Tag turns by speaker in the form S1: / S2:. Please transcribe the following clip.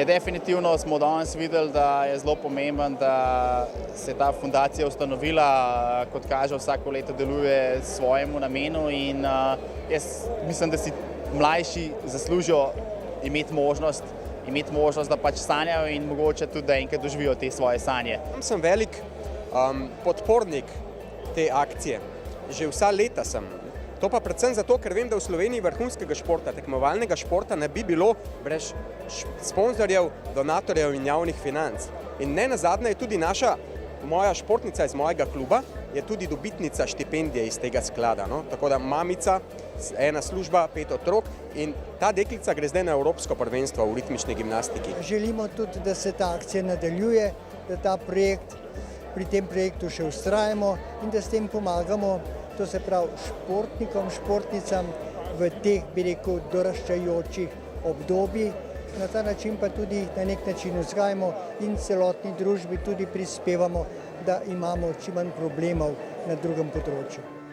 S1: Definitivno smo danes videli, da je zelo pomemben, da se je ta fundacija ustanovila, kot kaže, vsako leto deluje svojemu namenu in jaz mislim, da si mlajši zaslužijo imeti možnost, da pač sanjajo in mogoče tudi, da enkrat doživijo te svoje sanje.
S2: Sem velik podpornik te akcije. Že vsa leta sem. To pa predvsem zato, ker vem, da v Sloveniji vrhunskega športa, tekmovalnega športa ne bi bilo brez sponzorjev, donatorjev in javnih financ. In ne nazadnje je tudi moja športnica iz mojega kluba, je tudi dobitnica štipendije iz tega sklada. No? Tako da mamica, ena služba, 5 otrok in ta deklica gre zdaj na Evropsko prvenstvo v ritmični gimnastiki.
S3: Želimo tudi, da se ta akcija nadaljuje, da pri tem projektu še vztrajamo in da s tem pomagamo, to se pravi športnikom, športnicam v teh, bi rekel, doraščajočih obdobjih. Na ta način pa tudi na nek način vzgajamo in celotni družbi tudi prispevamo, da imamo čim manj problemov na drugem področju.